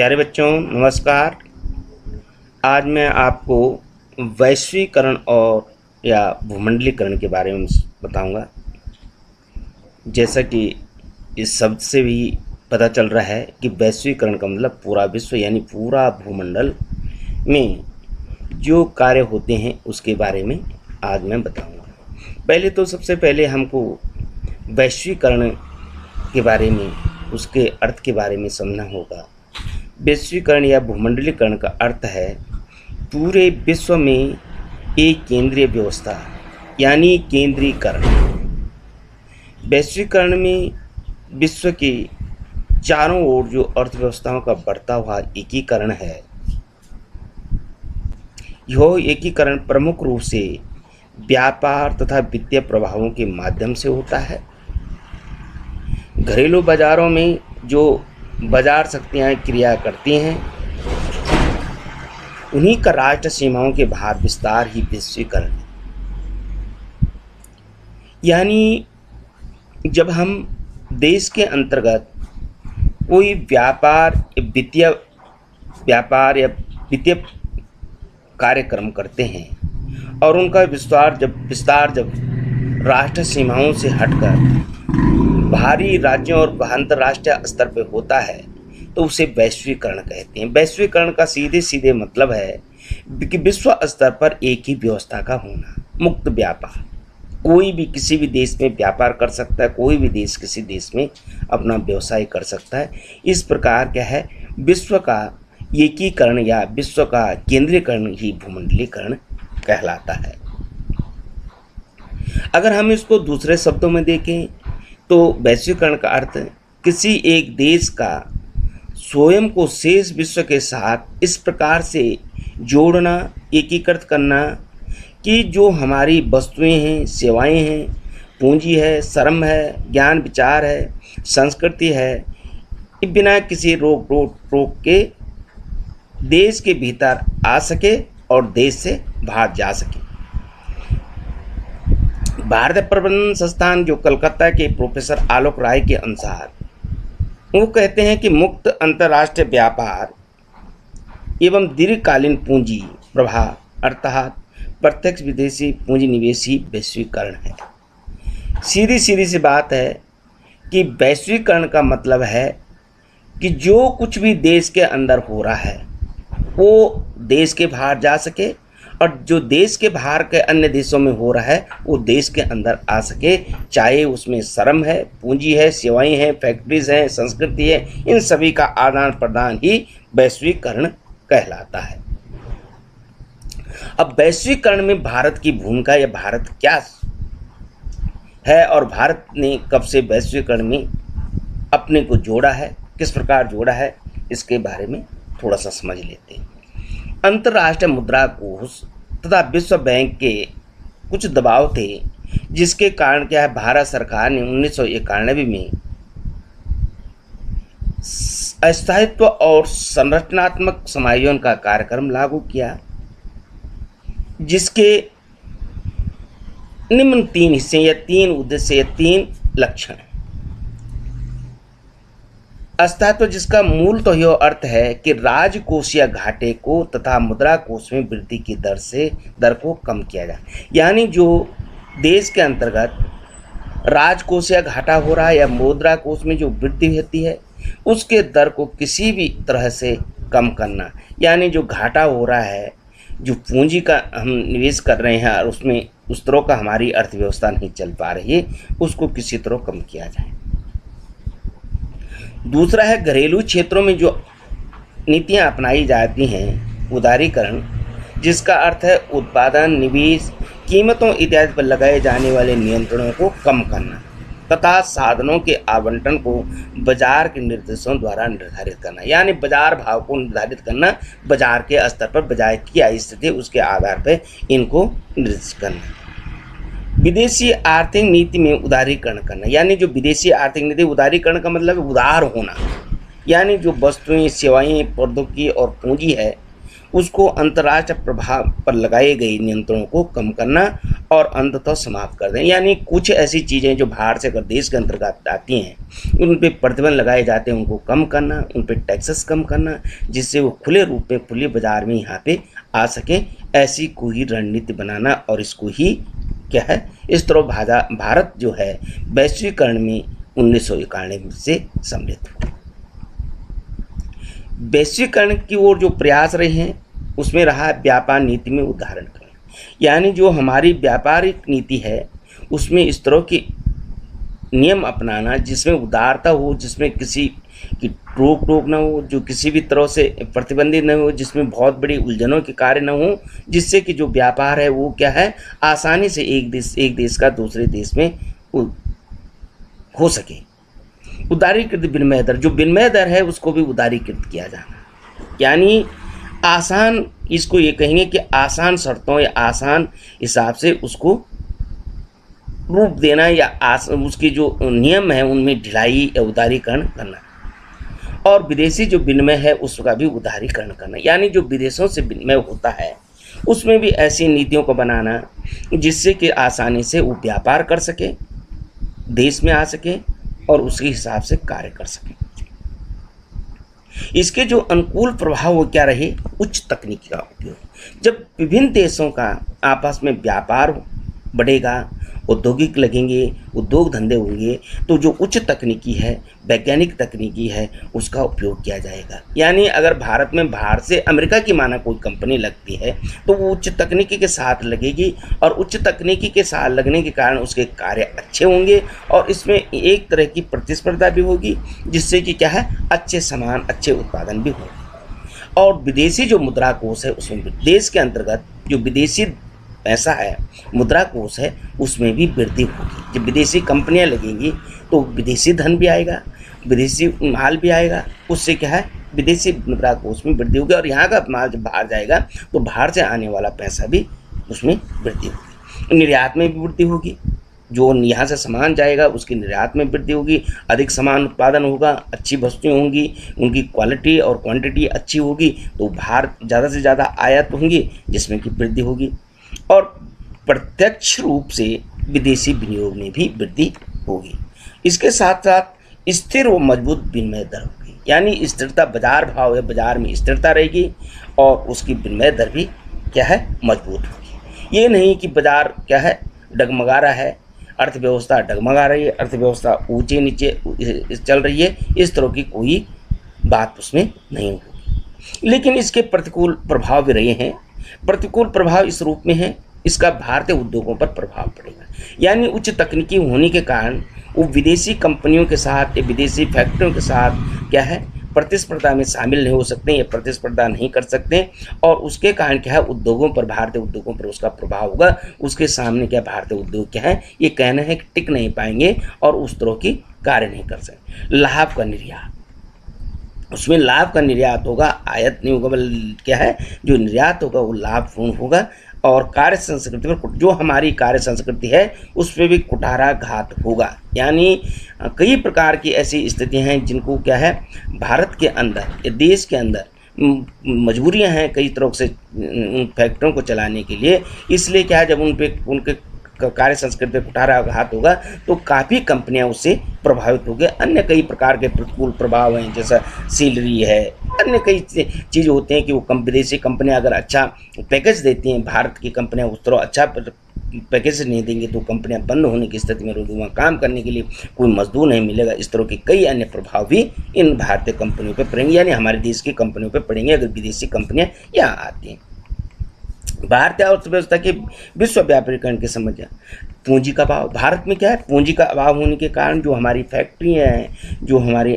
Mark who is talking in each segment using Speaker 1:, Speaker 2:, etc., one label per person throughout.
Speaker 1: प्यारे बच्चों नमस्कार। आज मैं आपको वैश्वीकरण और या भूमंडलीकरण के बारे में बताऊंगा। जैसा कि इस शब्द से भी पता चल रहा है कि वैश्वीकरण का मतलब पूरा विश्व यानी पूरा भूमंडल में जो कार्य होते हैं उसके बारे में आज मैं बताऊंगा। पहले तो सबसे पहले हमको वैश्वीकरण के बारे में उसके अर्थ के बारे में समझना होगा। वैश्वीकरण या भूमंडलीकरण का अर्थ है पूरे विश्व में एक केंद्रीय व्यवस्था यानी केंद्रीकरण। वैश्वीकरण में विश्व के चारों ओर जो अर्थव्यवस्थाओं का बढ़ता हुआ एकीकरण है, यह एकीकरण प्रमुख रूप से व्यापार तथा वित्तीय प्रभावों के माध्यम से होता है। घरेलू बाजारों में जो बाजार शक्तियाँ क्रिया करती हैं, उन्हीं का राष्ट्र सीमाओं के बाहर विस्तार ही वैश्वीकरण है। यानी जब हम देश के अंतर्गत कोई व्यापार या वित्तीय कार्यक्रम करते हैं और उनका विस्तार जब राष्ट्र सीमाओं से हटकर बाहरी राज्यों और अंतर्राष्ट्रीय स्तर पर होता है तो उसे वैश्वीकरण कहते हैं। वैश्वीकरण का सीधे मतलब है कि विश्व स्तर पर एक ही व्यवस्था का होना, मुक्त व्यापार। कोई भी किसी भी देश में व्यापार कर सकता है, कोई भी देश किसी देश में अपना व्यवसाय कर सकता है। इस प्रकार क्या है, विश्व का एकीकरण या विश्व का केंद्रीकरण ही भूमंडलीकरण कहलाता है। अगर हम इसको दूसरे शब्दों में देखें तो वैश्वीकरण का अर्थ किसी एक देश का स्वयं को शेष विश्व के साथ इस प्रकार से जोड़ना, एकीकृत करना कि जो हमारी वस्तुएं हैं, सेवाएं हैं, पूंजी है, श्रम है, ज्ञान विचार है, संस्कृति है, बिना किसी रोक के देश के भीतर आ सके और देश से बाहर जा सके। भारतीय प्रबंधन संस्थान जो कलकत्ता के प्रोफेसर आलोक राय के अनुसार वो कहते हैं कि मुक्त अंतर्राष्ट्रीय व्यापार एवं दीर्घकालीन पूंजी प्रवाह अर्थात प्रत्यक्ष विदेशी पूंजी निवेश ही वैश्वीकरण है। सीधी सी बात है कि वैश्वीकरण का मतलब है कि जो कुछ भी देश के अंदर हो रहा है वो देश के बाहर जा सके और जो देश के बाहर के अन्य देशों में हो रहा है वो देश के अंदर आ सके, चाहे उसमें श्रम है, पूंजी है, सेवाएं हैं, फैक्ट्रीज हैं, संस्कृति है, इन सभी का आदान प्रदान ही वैश्वीकरण कहलाता है। अब वैश्वीकरण में भारत की भूमिका या भारत क्या है और भारत ने कब से वैश्वीकरण में अपने को जोड़ा है, किस प्रकार जोड़ा है, इसके बारे में थोड़ा सा समझ लेते हैं। अंतर्राष्ट्रीय मुद्रा कोष तथा विश्व बैंक के कुछ दबाव थे, जिसके कारण क्या है, भारत सरकार ने 1991 में स्थायित्व और संरचनात्मक समायोजन का कार्यक्रम लागू किया, जिसके निम्न 3 हिस्से या 3 उद्देश्य या 3 लक्षण हैं। स्थायित्व, जिसका मूल तो यह अर्थ है कि राजकोषीय घाटे को तथा मुद्रा कोष में वृद्धि की दर को कम किया जाए। यानी जो देश के अंतर्गत राजकोषीय घाटा हो रहा है या मुद्रा कोष में जो वृद्धि होती है उसके दर को किसी भी तरह से कम करना। यानी जो घाटा हो रहा है, जो पूंजी का हम निवेश कर रहे हैं और उसमें उस तरह का हमारी अर्थव्यवस्था नहीं चल पा रही है, उसको किसी तरह कम किया जाए। दूसरा है घरेलू क्षेत्रों में जो नीतियां अपनाई जाती हैं, उदारीकरण, जिसका अर्थ है उत्पादन, निवेश, कीमतों इत्यादि पर लगाए जाने वाले नियंत्रणों को कम करना तथा साधनों के आवंटन को बाजार के निर्देशों द्वारा निर्धारित करना। यानी बाजार भाव को निर्धारित करना, बाजार के स्तर पर बाजार की स्थिति उसके आधार पर इनको निर्देशित करना। विदेशी आर्थिक नीति में उदारीकरण करना, यानी जो विदेशी आर्थिक नीति, उदारीकरण का मतलब है उदार होना। यानी जो वस्तुएं, सेवाएं, प्रौद्योगिकी और पूंजी है उसको अंतर्राष्ट्रीय प्रभाव पर लगाए गए नियंत्रणों को कम करना और अंततः समाप्त कर दें। यानी कुछ ऐसी चीज़ें जो बाहर से अगर देश के अंतर्गत आती हैं उन पे प्रतिबंध लगाए जाते हैं, उनको कम करना, उन पे टैक्सेस कम करना, जिससे वो खुले रूप में खुले बाजार में यहाँ पे आ सकें। ऐसी कोई रणनीति बनाना और इसको ही क्या है, इस तरह भारत जो है वैश्वीकरण में 1991 से सम्मिलित हुआ। वैश्वीकरण की ओर जो प्रयास रहे हैं उसमें रहा व्यापार नीति में उदाहरण करें, यानी जो हमारी व्यापारिक नीति है उसमें इस तरह के नियम अपनाना जिसमें उदारता हो, जिसमें किसी की रोक टोक न हो, जो किसी भी तरह से प्रतिबंधित न हो, जिसमें बहुत बड़ी उलझनों के कार्य न हो, जिससे कि जो व्यापार है वो क्या है आसानी से एक देश का दूसरे देश में हो सके। उदारीकृत विनिमय दर, जो विनिमय दर है उसको भी उदारीकृत किया जाना, यानी आसान, इसको ये कहेंगे कि आसान शर्तों या आसान हिसाब से उसको रूप देना या उसके जो नियम है उनमें ढिलाई या उदारीकरण करना। और विदेशी जो विनिमय है उसका भी उदारीकरण करना, यानी जो विदेशों से विनिमय होता है उसमें भी ऐसी नीतियों को बनाना जिससे कि आसानी से वो व्यापार कर सके, देश में आ सके और उसके हिसाब से कार्य कर सके। इसके जो अनुकूल प्रभाव वो क्या रहे, उच्च तकनीकी का उपयोग। जब विभिन्न देशों का आपस में व्यापार बढ़ेगा, औद्योगिक लगेंगे, उद्योग धंधे होंगे, तो जो उच्च तकनीकी है, वैज्ञानिक तकनीकी है, उसका उपयोग किया जाएगा। यानी अगर भारत में बाहर से अमेरिका की माना कोई कंपनी लगती है तो वो उच्च तकनीकी के साथ लगेगी और उच्च तकनीकी के साथ लगने के कारण उसके कार्य अच्छे होंगे और इसमें एक तरह की प्रतिस्पर्धा भी होगी जिससे कि क्या है अच्छे सामान, अच्छे उत्पादन भी होंगे। और विदेशी जो मुद्रा कोष है उसमें देश के अंतर्गत जो विदेशी पैसा है, मुद्रा कोष है, उसमें भी वृद्धि होगी। जब विदेशी कंपनियां लगेंगी तो विदेशी धन भी आएगा, विदेशी माल भी आएगा, उससे क्या है विदेशी मुद्रा कोष में वृद्धि होगी और यहाँ का माल जब बाहर जाएगा तो बाहर से आने वाला पैसा भी उसमें वृद्धि होगी। निर्यात में भी वृद्धि होगी, जो यहाँ से सामान जाएगा उसकी निर्यात में वृद्धि होगी, अधिक सामान उत्पादन होगा, अच्छी वस्तुएं होंगी, उनकी क्वालिटी और क्वांटिटी अच्छी होगी तो बाहर ज़्यादा से ज़्यादा आयात होंगी जिसमें कि वृद्धि होगी। और प्रत्यक्ष रूप से विदेशी विनियोग में भी वृद्धि होगी। इसके साथ साथ स्थिर व मजबूत विनिमय दर होगी, यानी स्थिरता, बाजार भाव है, बाजार में स्थिरता रहेगी और उसकी विनिमय दर भी क्या है मजबूत होगी। ये नहीं कि बाजार क्या है डगमगा रहा है, अर्थव्यवस्था डगमगा रही है, अर्थव्यवस्था ऊंचे नीचे चल रही है, इस तरह की कोई बात उसमें नहीं होगी। लेकिन इसके प्रतिकूल प्रभाव भी रहे हैं। प्रतिकूल प्रभाव इस रूप में है, इसका भारतीय उद्योगों पर प्रभाव पड़ेगा, यानी उच्च तकनीकी होने के कारण वो विदेशी कंपनियों के साथ या विदेशी फैक्ट्रियों के साथ क्या है प्रतिस्पर्धा में शामिल नहीं हो सकते या प्रतिस्पर्धा नहीं कर सकते और उसके कारण क्या है उद्योगों पर, भारतीय उद्योगों पर उसका प्रभाव होगा। उसके सामने क्या भारतीय उद्योग क्या है ये कहना है कि टिक नहीं पाएंगे और उस तरह की कार्य नहीं कर सकते। लाभ का निर्यात, उसमें लाभ का निर्यात होगा, आयात नहीं होगा, बल्कि क्या है जो निर्यात होगा वो लाभपूर्ण होगा। और कार्य संस्कृति पर, जो हमारी कार्य संस्कृति है उस पर भी कुठाराघात होगा, यानी कई प्रकार की ऐसी स्थितियां हैं जिनको क्या है भारत के अंदर या देश के अंदर मजबूरियां हैं कई तरह से उन फैक्ट्रियों को चलाने के लिए। इसलिए क्या है जब उनके कार्य संस्कृति पर कुठाराघात होगा तो काफ़ी कंपनियां उससे प्रभावित होंगी। अन्य कई प्रकार के प्रतिकूल प्रभाव हैं, जैसा सीलरी है, अन्य कई चीज़ होते हैं कि वो विदेशी कंपनियां अगर अच्छा पैकेज देती हैं, भारत की कंपनियां उस तरह अच्छा पैकेज नहीं देंगे तो कंपनियां बंद होने की स्थिति में रहेंगी, वहाँ काम करने के लिए कोई मजदूर नहीं मिलेगा। इस तरह के कई अन्य प्रभाव भी इन भारतीय कंपनियों पर पड़ेंगे, यानी हमारे देश की कंपनियों पर पड़ेंगे अगर विदेशी कंपनियाँ यहाँ आती हैं। भारतीय अर्थव्यवस्था के विश्वव्यापीकरण की समस्या, पूंजी का अभाव। भारत में क्या है पूंजी का अभाव होने के कारण जो हमारी फैक्ट्रियाँ हैं, जो हमारे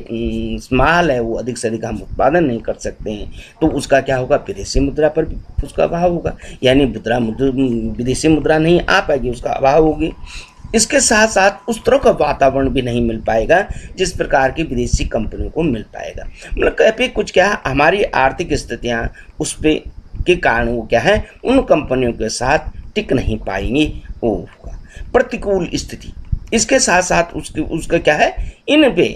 Speaker 1: माल है वो अधिक से अधिक हम उत्पादन नहीं कर सकते हैं, तो उसका क्या होगा विदेशी मुद्रा पर भी उसका अभाव होगा, यानी विदेशी मुद्रा नहीं आ पाएगी, उसका अभाव होगी। इसके साथ साथ उस तरह का वातावरण भी नहीं मिल पाएगा जिस प्रकार की विदेशी कंपनियों को मिल पाएगा। मतलब कहीं कुछ क्या है हमारी आर्थिक स्थितियाँ उस पर के कारण वो क्या है उन कंपनियों के साथ टिक नहीं पाएंगी, वो होगा प्रतिकूल स्थिति। इसके साथ साथ उसका क्या है इन पे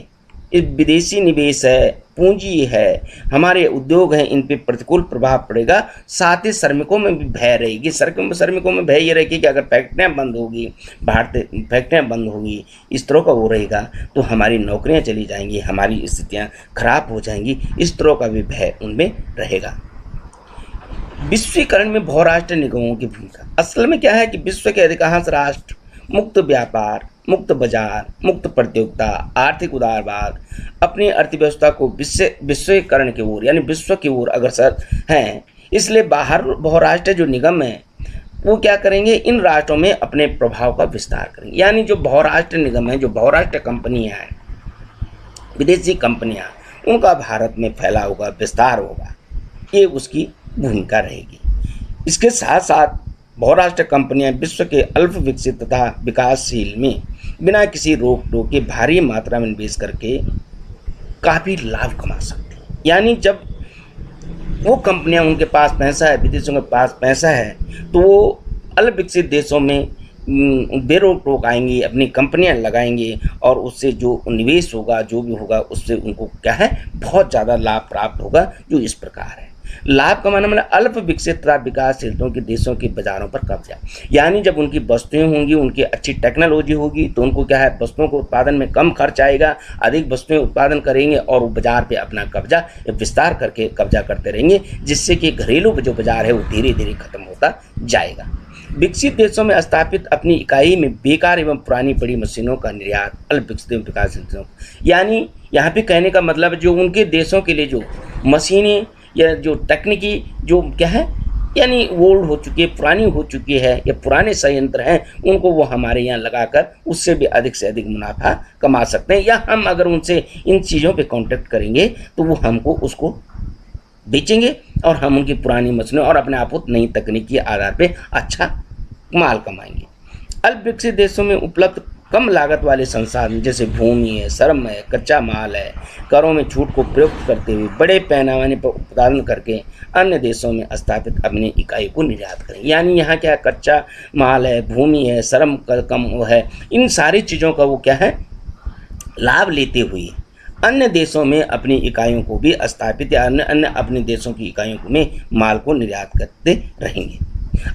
Speaker 1: विदेशी निवेश है, पूंजी है, हमारे उद्योग हैं, इन पे प्रतिकूल प्रभाव पड़ेगा। साथ ही श्रमिकों में भी भय रहेगी। श्रमिकों में भय ये रहेगी कि अगर फैक्ट्रियाँ बंद होगी, भारतीय फैक्ट्रियाँ बंद होगी, इस तरह का वो रहेगा तो हमारी नौकरियाँ चली जाएंगी, हमारी स्थितियाँ खराब हो जाएंगी, इस तरह का भी भय उनमें रहेगा। विश्वीकरण में बहुराष्ट्रीय निगमों की भूमिका। असल में क्या है कि विश्व के अधिकांश राष्ट्र मुक्त व्यापार, मुक्त बाजार, मुक्त प्रतियोगिता, आर्थिक उदारवाद, अपनी अर्थव्यवस्था को विश्वीकरण की ओर यानी विश्व की ओर अग्रसर हैं। इसलिए बाहर बहुराष्ट्रीय जो निगम है वो क्या करेंगे, इन राष्ट्रों में अपने प्रभाव का विस्तार करेंगे। यानी जो बहुराष्ट्रीय निगम है, जो बहुराष्ट्रीय कंपनियां हैं, विदेशी कंपनियां, उनका भारत में फैलाव होगा, विस्तार होगा, ये उसकी भूमिका रहेगी। इसके साथ साथ बहुराष्ट्रीय कंपनियां विश्व के अल्प विकसित तथा विकासशील में बिना किसी रोक टोक के भारी मात्रा में निवेश करके काफ़ी लाभ कमा सकती हैं। यानी जब वो कंपनियां, उनके पास पैसा है, विदेशों के पास पैसा है, तो वो अल्प विकसित देशों में बेरोक टोक आएंगी, अपनी कंपनियां लगाएंगे और उससे जो निवेश होगा, जो भी होगा, उससे उनको क्या है, बहुत ज़्यादा लाभ प्राप्त होगा। जो इस प्रकार है, लाभ कमाना मतलब अल्प विकसित तथा विकासशील के देशों के बाजारों पर कब्जा। यानी जब उनकी वस्तुएं होंगी, उनकी अच्छी टेक्नोलॉजी होगी, तो उनको क्या है, वस्तुओं को उत्पादन में कम खर्च आएगा, अधिक वस्तुएं उत्पादन करेंगे और वो बाजार पे अपना कब्जा विस्तार करके कब्जा करते रहेंगे, जिससे कि घरेलू जो बाजार है वो धीरे धीरे खत्म होता जाएगा। विकसित देशों में स्थापित अपनी इकाई में बेकार एवं पुरानी पड़ी मशीनों का निर्यात अल्प विकसित एवं विकासशील देशों, यानी यहाँ पे कहने का मतलब जो उनके देशों के लिए जो मशीनें या जो तकनीकी जो क्या है, यानी ओल्ड हो चुकी है, पुरानी हो चुकी है, या पुराने संयंत्र हैं, उनको वो हमारे यहाँ लगाकर उससे भी अधिक से अधिक मुनाफा कमा सकते हैं। या हम अगर उनसे इन चीज़ों पे कांटेक्ट करेंगे तो वो हमको उसको बेचेंगे और हम उनकी पुरानी मशीनों और अपने आप को नई तकनीक के आधार पे अच्छा माल कमाएंगे। अल्प विकसित देशों में उपलब्ध कम लागत वाले संसाधन जैसे भूमि है, श्रम है, कच्चा माल है, करों में छूट को प्रयुक्त करते हुए बड़े पैमाने पर उत्पादन करके अन्य देशों में स्थापित अपनी इकाई को निर्यात करें। यानी यहाँ क्या है, कच्चा माल है, भूमि है, श्रम कम है, इन सारी चीज़ों का वो क्या है, लाभ लेते हुए अन्य देशों में अपनी इकाइयों को भी स्थापित या अन्य अपने देशों की इकाइयों में माल को निर्यात करते रहेंगे।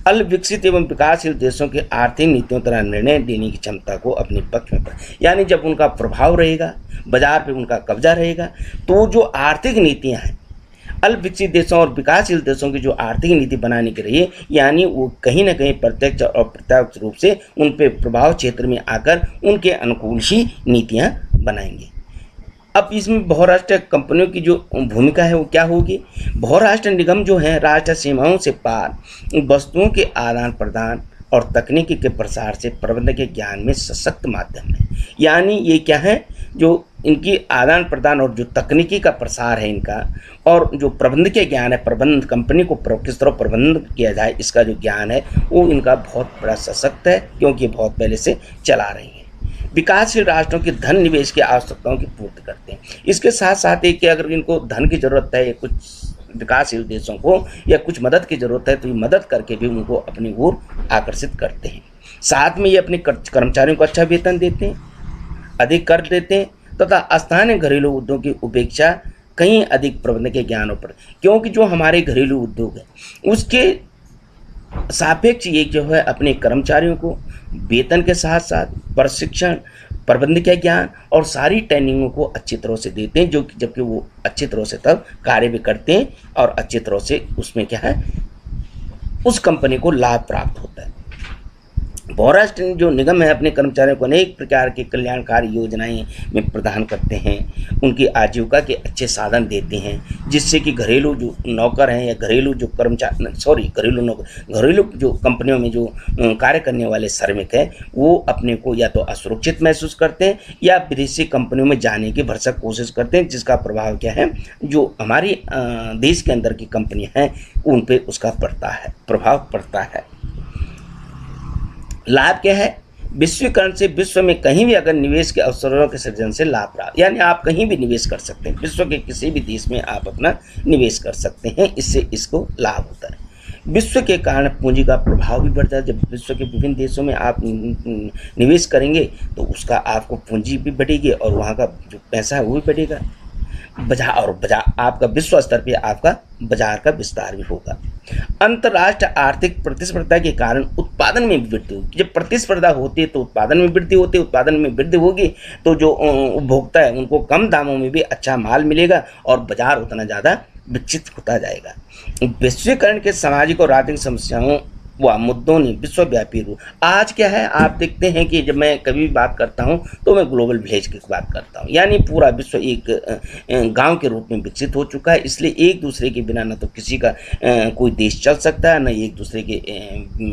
Speaker 1: अल्प विकसित एवं विकासशील देशों के आर्थिक नीतियों तरह निर्णय देने की क्षमता को अपने पक्ष में, यानी जब उनका प्रभाव रहेगा, बाजार पे उनका कब्जा रहेगा, तो जो आर्थिक नीतियां हैं अल्प विकसित देशों और विकासशील देशों की जो आर्थिक नीति बनाने के लिए, यानी वो कहीं ना कहीं प्रत्यक्ष और प्रत्यक्ष रूप से उन पे प्रभाव क्षेत्र में आकर उनके अनुकूल ही नीतियाँ बनाएंगे। अब इसमें बहुराष्ट्रीय कंपनियों की जो भूमिका है वो क्या होगी, बहुराष्ट्रीय निगम जो है राष्ट्रीय सीमाओं से पार वस्तुओं के आदान प्रदान और तकनीकी के प्रसार से प्रबंधन के ज्ञान में सशक्त माध्यम है। यानी ये क्या है, जो इनकी आदान प्रदान और जो तकनीकी का प्रसार है इनका, और जो प्रबंध के ज्ञान है, प्रबंध कंपनी को किस तरह प्रबंधन किया जाए, इसका जो ज्ञान है वो इनका बहुत बड़ा सशक्त है, क्योंकि बहुत पहले से चला रही है। विकासशील राष्ट्रों की धन निवेश की आवश्यकताओं की पूर्ति करते हैं। इसके साथ साथ ही कि अगर इनको धन की ज़रूरत है, कुछ विकासशील देशों को या कुछ मदद की ज़रूरत है, तो ये मदद करके भी उनको अपनी ओर आकर्षित करते हैं। साथ में ये अपने कर्मचारियों को अच्छा वेतन देते हैं, अधिक कर देते हैं तथा स्थानीय घरेलू उद्योग की उपेक्षा कहीं अधिक प्रबंधन के ज्ञानों पर, क्योंकि जो हमारे घरेलू उद्योग है उसके सापेक्ष ये जो है अपने कर्मचारियों को वेतन के साथ साथ प्रशिक्षण, प्रबंध के ज्ञान और सारी ट्रेनिंगों को अच्छी तरह से देते हैं, जो कि जबकि वो अच्छी तरह से तब कार्य भी करते हैं और अच्छी तरह से उसमें क्या है, उस कंपनी को लाभ प्राप्त होता है। बहुराष्ट्रीय जो निगम है अपने कर्मचारियों को अनेक प्रकार की कल्याणकारी योजनाएं में प्रदान करते हैं, उनकी आजीविका के अच्छे साधन देते हैं, जिससे कि घरेलू जो नौकर हैं या घरेलू जो घरेलू जो कंपनियों में जो कार्य करने वाले श्रमिक हैं वो अपने को या तो असुरक्षित महसूस करते हैं या विदेशी कंपनियों में जाने की भरसक कोशिश करते हैं, जिसका प्रभाव क्या है, जो हमारी देश के अंदर की कंपनियाँ हैं उन पर उसका प्रभाव पड़ता है। लाभ क्या है, विश्वीकरण से विश्व में कहीं भी अगर निवेश के अवसरों के सृजन से लाभ प्राप्त, यानी आप कहीं भी निवेश कर सकते हैं, विश्व के किसी भी देश में आप अपना निवेश कर सकते हैं, इससे इसको लाभ होता है। विश्व के कारण पूंजी का प्रभाव भी बढ़ता है। जब विश्व के विभिन्न देशों में आप निवेश करेंगे तो उसका आपको पूंजी भी बढ़ेगी और वहाँ का जो पैसा है वो भी बढ़ेगा। बाजार आपका विश्व स्तर पे आपका बाजार का विस्तार भी होगा। अंतर्राष्ट्रीय आर्थिक प्रतिस्पर्धा के कारण उत्पादन में भी वृद्धि होगी। जब प्रतिस्पर्धा होती है तो उत्पादन में वृद्धि होती है, उत्पादन में वृद्धि होगी तो जो उपभोक्ता है उनको कम दामों में भी अच्छा माल मिलेगा और बाजार उतना ज़्यादा विकसित होता जाएगा। वैश्वीकरण के सामाजिक और आर्थिक समस्याओं व मुद्दों ने विश्वव्यापी रूप, आज क्या है आप देखते हैं कि जब मैं कभी भी बात करता हूं तो मैं ग्लोबल विलेज की बात करता हूं, यानी पूरा विश्व एक गांव के रूप में विकसित हो चुका है। इसलिए एक दूसरे के बिना न तो किसी का कोई देश चल सकता है, न एक दूसरे के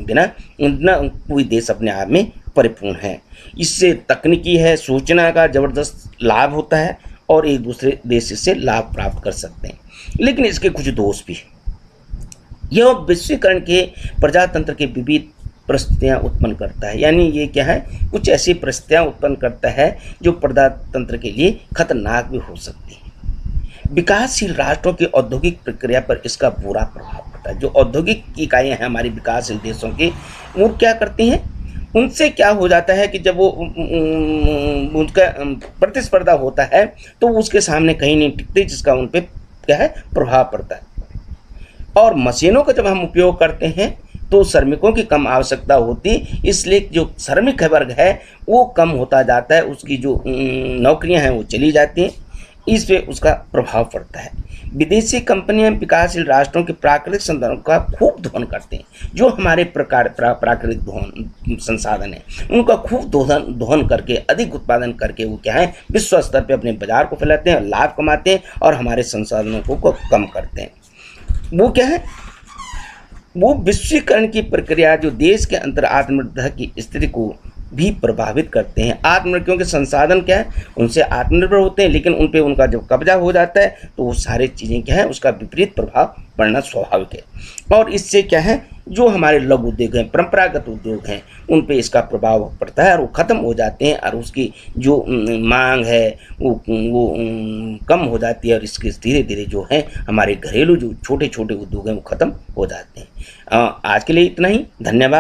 Speaker 1: बिना न कोई देश अपने आप में परिपूर्ण है। इससे तकनीकी है, सूचना का ज़बरदस्त लाभ होता है और एक दूसरे देश से लाभ प्राप्त कर सकते हैं, लेकिन इसके कुछ दोष भी हैं। यह वैश्वीकरण के प्रजातंत्र के विविध परिस्थितियाँ उत्पन्न करता है, यानी ये क्या है, कुछ ऐसी परिस्थितियाँ उत्पन्न करता है जो प्रजातंत्र के लिए खतरनाक भी हो सकती है। विकासशील राष्ट्रों की औद्योगिक प्रक्रिया पर इसका बुरा प्रभाव पड़ता है। जो औद्योगिक इकाइयाँ हैं हमारे विकासशील देशों की, वो क्या करती हैं, उनसे क्या हो जाता है कि जब वो उनका प्रतिस्पर्धा होता है तो उसके सामने कहीं नहीं टिकती, जिसका उन पर क्या है प्रभाव पड़ता है। और मशीनों का जब हम उपयोग करते हैं तो श्रमिकों की कम आवश्यकता होती, इसलिए जो श्रमिक वर्ग है वो कम होता जाता है, उसकी जो नौकरियां हैं वो चली जाती हैं, इस पे उसका प्रभाव पड़ता है। विदेशी कंपनियां विकासशील राष्ट्रों के प्राकृतिक संसाधनों का खूब दोहन करते हैं। जो हमारे प्राकृतिक संसाधन है उनका खूब दोहन करके अधिक उत्पादन करके वो क्या है विश्व स्तर पे अपने बाजार को फैलाते हैं, लाभ कमाते हैं और हमारे संसाधनों को कम करते हैं। वो क्या है, वो विश्वीकरण की प्रक्रिया जो देश के अंतर आत्मनिर्भरता की स्थिति को भी प्रभावित करते हैं। आत्मनिर्भर क्योंकि संसाधन क्या है उनसे आत्मनिर्भर होते हैं, लेकिन उन पे उनका जब कब्जा हो जाता है तो वो सारी चीज़ें क्या है उसका विपरीत प्रभाव पड़ना स्वाभाविक है। और इससे क्या है जो हमारे लघु उद्योग हैं, परंपरागत उद्योग हैं, उन पे इसका प्रभाव पड़ता है और वो ख़त्म हो जाते हैं और उसकी जो मांग है वो कम हो जाती है और इसके धीरे धीरे जो है हमारे घरेलू जो छोटे छोटे उद्योग हैं वो ख़त्म हो जाते हैं। आज के लिए इतना ही, धन्यवाद।